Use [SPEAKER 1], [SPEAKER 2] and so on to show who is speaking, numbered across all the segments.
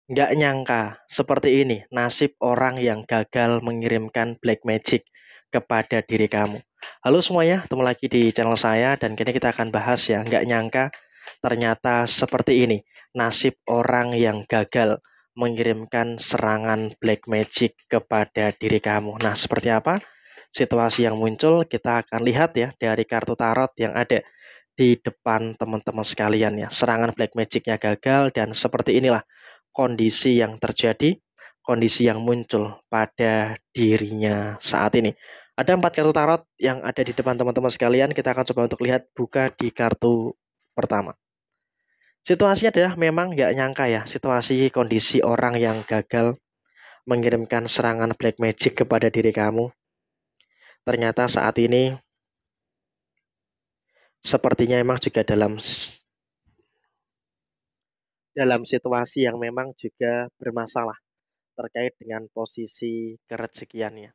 [SPEAKER 1] Nggak nyangka seperti ini nasib orang yang gagal mengirimkan black magic kepada diri kamu. Halo semuanya, ketemu lagi di channel saya dan kini kita akan bahas ya. Nggak nyangka ternyata seperti ini nasib orang yang gagal mengirimkan serangan black magic kepada diri kamu. Nah, seperti apa situasi yang muncul? Kita akan lihat ya dari kartu tarot yang ada di depan teman-teman sekalian ya. Serangan black magicnya gagal dan seperti inilah kondisi yang terjadi, kondisi yang muncul pada dirinya saat ini. Ada 4 kartu tarot yang ada di depan teman-teman sekalian. Kita akan coba untuk lihat buka di kartu pertama. Situasinya adalah memang nggak nyangka ya, situasi kondisi orang yang gagal mengirimkan serangan black magic kepada diri kamu. Ternyata saat ini sepertinya memang juga dalam situasi yang memang juga bermasalah terkait dengan posisi kerezekiannya.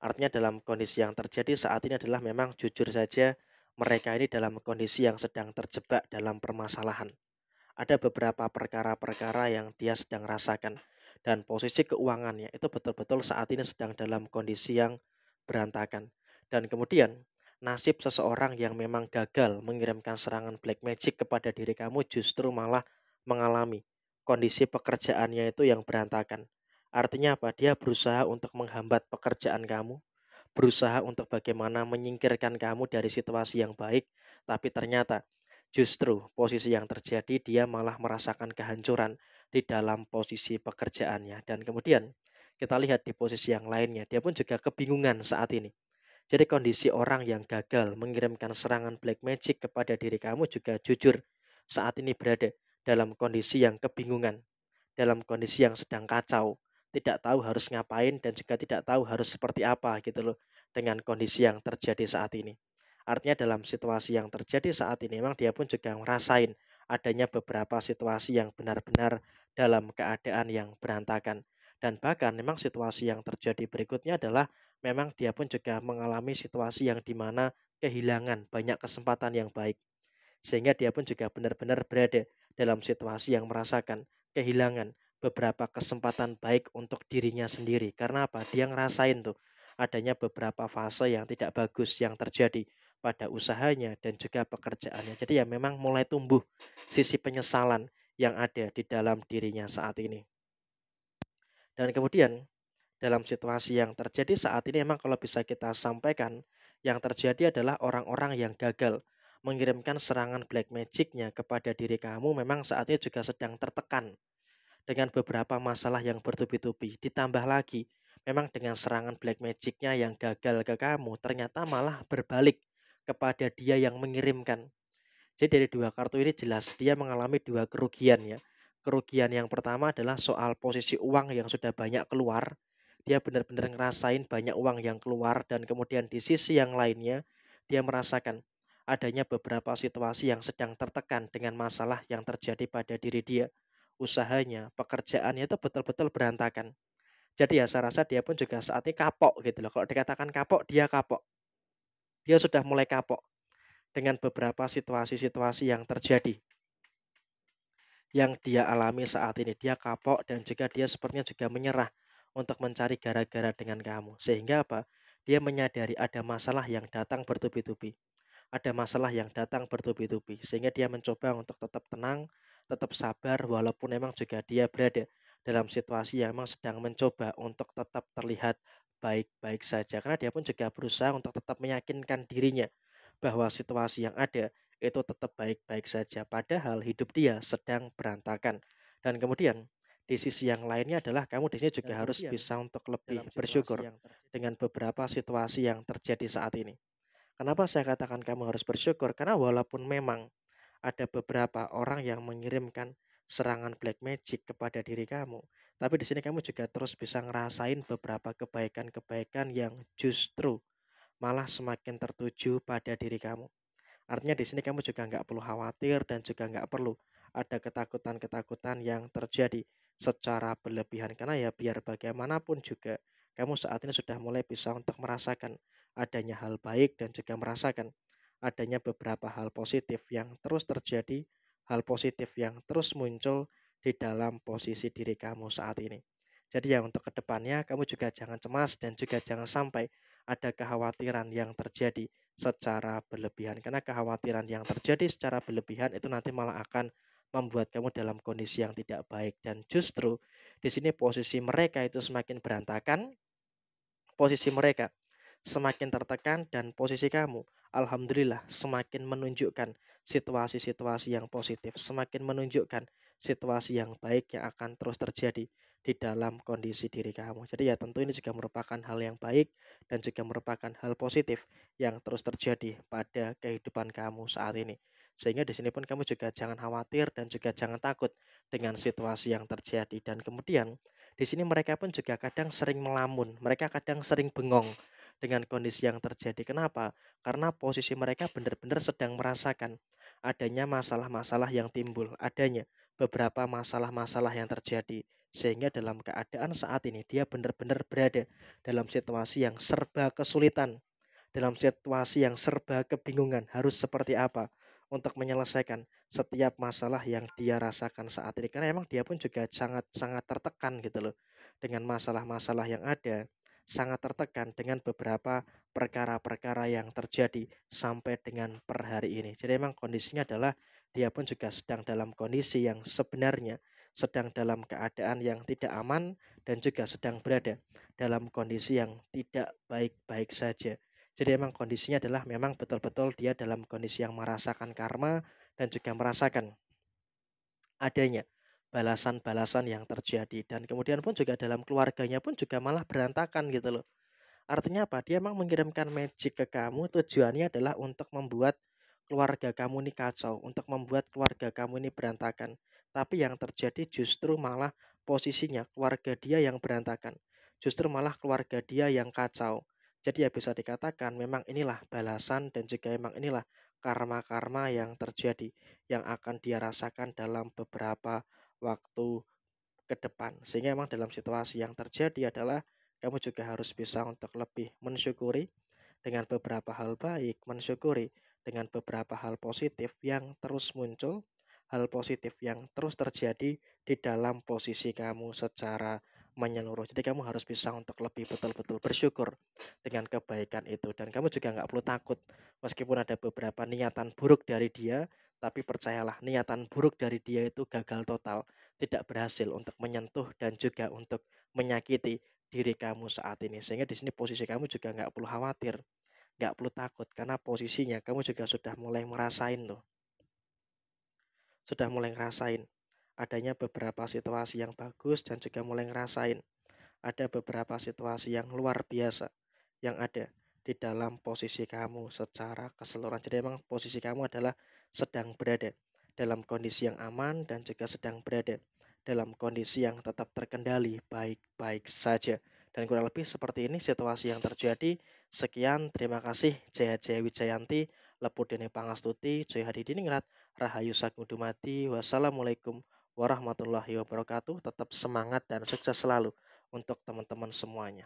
[SPEAKER 1] Artinya dalam kondisi yang terjadi saat ini adalah memang jujur saja mereka ini dalam kondisi yang sedang terjebak dalam permasalahan. Ada beberapa perkara-perkara yang dia sedang rasakan dan posisi keuangannya itu betul-betul saat ini sedang dalam kondisi yang berantakan. Dan kemudian nasib seseorang yang memang gagal mengirimkan serangan black magic kepada diri kamu justru malah mengalami kondisi pekerjaannya itu yang berantakan. Artinya apa? Dia berusaha untuk menghambat pekerjaan kamu, berusaha untuk bagaimana menyingkirkan kamu dari situasi yang baik, tapi ternyata justru posisi yang terjadi dia malah merasakan kehancuran di dalam posisi pekerjaannya. Dan kemudian kita lihat di posisi yang lainnya, dia pun juga kebingungan saat ini. Jadi kondisi orang yang gagal mengirimkan serangan black magic kepada diri kamu juga jujur saat ini berada dalam kondisi yang kebingungan, dalam kondisi yang sedang kacau, tidak tahu harus ngapain dan juga tidak tahu harus seperti apa gitu loh dengan kondisi yang terjadi saat ini. Artinya dalam situasi yang terjadi saat ini memang dia pun juga ngerasain adanya beberapa situasi yang benar-benar dalam keadaan yang berantakan. Dan bahkan memang situasi yang terjadi berikutnya adalah memang dia pun juga mengalami situasi yang dimana kehilangan banyak kesempatan yang baik. Sehingga dia pun juga benar-benar berada dalam situasi yang merasakan kehilangan beberapa kesempatan baik untuk dirinya sendiri. Karena apa? Dia ngerasain tuh adanya beberapa fase yang tidak bagus yang terjadi pada usahanya dan juga pekerjaannya. Jadi ya memang mulai tumbuh sisi penyesalan yang ada di dalam dirinya saat ini. Dan kemudian dalam situasi yang terjadi saat ini memang kalau bisa kita sampaikan, yang terjadi adalah orang-orang yang gagal mengirimkan serangan black magic-nya kepada diri kamu memang saat ini juga sedang tertekan dengan beberapa masalah yang bertubi-tubi. Ditambah lagi, memang dengan serangan black magic-nya yang gagal ke kamu, ternyata malah berbalik kepada dia yang mengirimkan. Jadi dari dua kartu ini jelas dia mengalami dua kerugian ya. Kerugian yang pertama adalah soal posisi uang yang sudah banyak keluar. Dia benar-benar ngerasain banyak uang yang keluar dan kemudian di sisi yang lainnya dia merasakan adanya beberapa situasi yang sedang tertekan dengan masalah yang terjadi pada diri dia. Usahanya, pekerjaannya itu betul-betul berantakan. Jadi ya saya rasa dia pun juga saat ini kapok gitu loh. Kalau dikatakan kapok, dia kapok. Dia sudah mulai kapok dengan beberapa situasi-situasi yang terjadi, yang dia alami saat ini. Dia kapok dan juga dia sepertinya juga menyerah untuk mencari gara-gara dengan kamu. Sehingga apa? Dia menyadari ada masalah yang datang bertubi-tubi. Ada masalah yang datang bertubi-tubi. Sehingga dia mencoba untuk tetap tenang, tetap sabar walaupun memang juga dia berada dalam situasi yang memang sedang mencoba untuk tetap terlihat baik-baik saja. Karena dia pun juga berusaha untuk tetap meyakinkan dirinya bahwa situasi yang ada itu tetap baik-baik saja, padahal hidup dia sedang berantakan. Dan kemudian di sisi yang lainnya adalah kamu di sini juga harus bisa untuk lebih bersyukur dengan beberapa situasi yang terjadi saat ini. Kenapa saya katakan kamu harus bersyukur? Karena walaupun memang ada beberapa orang yang mengirimkan serangan black magic kepada diri kamu, tapi di sini kamu juga terus bisa ngerasain beberapa kebaikan-kebaikan yang justru malah semakin tertuju pada diri kamu. Artinya di sini kamu juga nggak perlu khawatir dan juga nggak perlu ada ketakutan-ketakutan yang terjadi secara berlebihan. Karena ya biar bagaimanapun juga kamu saat ini sudah mulai bisa untuk merasakan adanya hal baik dan juga merasakan adanya beberapa hal positif yang terus terjadi, hal positif yang terus muncul di dalam posisi diri kamu saat ini. Jadi ya untuk kedepannya kamu juga jangan cemas dan juga jangan sampai ada kekhawatiran yang terjadi secara berlebihan. Karena kekhawatiran yang terjadi secara berlebihan itu nanti malah akan membuat kamu dalam kondisi yang tidak baik. Dan justru di sini posisi mereka itu semakin berantakan, posisi mereka semakin tertekan, dan posisi kamu, alhamdulillah, semakin menunjukkan situasi-situasi yang positif, semakin menunjukkan situasi yang baik yang akan terus terjadi di dalam kondisi diri kamu. Jadi ya tentu ini juga merupakan hal yang baik dan juga merupakan hal positif yang terus terjadi pada kehidupan kamu saat ini. Sehingga di sini pun kamu juga jangan khawatir dan juga jangan takut dengan situasi yang terjadi. Dan kemudian di sini mereka pun juga kadang sering melamun, mereka kadang sering bengong dengan kondisi yang terjadi. Kenapa? Karena posisi mereka benar-benar sedang merasakan adanya masalah-masalah yang timbul, adanya beberapa masalah-masalah yang terjadi. Sehingga dalam keadaan saat ini dia benar-benar berada dalam situasi yang serba kesulitan, dalam situasi yang serba kebingungan harus seperti apa untuk menyelesaikan setiap masalah yang dia rasakan saat ini. Karena emang dia pun juga sangat-sangat tertekan gitu loh dengan masalah-masalah yang ada, sangat tertekan dengan beberapa perkara-perkara yang terjadi sampai dengan per hari ini. Jadi emang kondisinya adalah dia pun juga sedang dalam kondisi yang sebenarnya sedang dalam keadaan yang tidak aman dan juga sedang berada dalam kondisi yang tidak baik-baik saja. Jadi emang kondisinya adalah memang betul-betul dia dalam kondisi yang merasakan karma dan juga merasakan adanya balasan-balasan yang terjadi, dan kemudian pun juga dalam keluarganya pun juga malah berantakan gitu loh. Artinya apa? Dia emang mengirimkan magic ke kamu tujuannya adalah untuk membuat keluarga kamu ini kacau, untuk membuat keluarga kamu ini berantakan. Tapi yang terjadi justru malah posisinya keluarga dia yang berantakan. Justru malah keluarga dia yang kacau. Jadi ya bisa dikatakan memang inilah balasan dan juga memang inilah karma-karma yang terjadi yang akan dia rasakan dalam beberapa waktu ke depan. Sehingga memang dalam situasi yang terjadi adalah kamu juga harus bisa untuk lebih mensyukuri dengan beberapa hal baik, mensyukuri dengan beberapa hal positif yang terus muncul, hal positif yang terus terjadi di dalam posisi kamu secara menyeluruh. Jadi kamu harus bisa untuk lebih betul-betul bersyukur dengan kebaikan itu, dan kamu juga nggak perlu takut meskipun ada beberapa niatan buruk dari dia, tapi percayalah niatan buruk dari dia itu gagal total, tidak berhasil untuk menyentuh dan juga untuk menyakiti diri kamu saat ini. Sehingga di sini posisi kamu juga nggak perlu khawatir, nggak perlu takut, karena posisinya kamu juga sudah mulai merasain loh, sudah mulai ngerasain adanya beberapa situasi yang bagus dan juga mulai ngerasain ada beberapa situasi yang luar biasa yang ada di dalam posisi kamu secara keseluruhan. Jadi memang posisi kamu adalah sedang berada dalam kondisi yang aman dan juga sedang berada dalam kondisi yang tetap terkendali baik-baik saja. Dan kurang lebih seperti ini situasi yang terjadi. Sekian, terima kasih. Jaya Jaya Wijayanti, Lepudene Pangastuti, Joy Hadidiningrat, Rahayu Sagung Dumadi. Wassalamualaikum warahmatullahi wabarakatuh. Tetap semangat dan sukses selalu untuk teman-teman semuanya.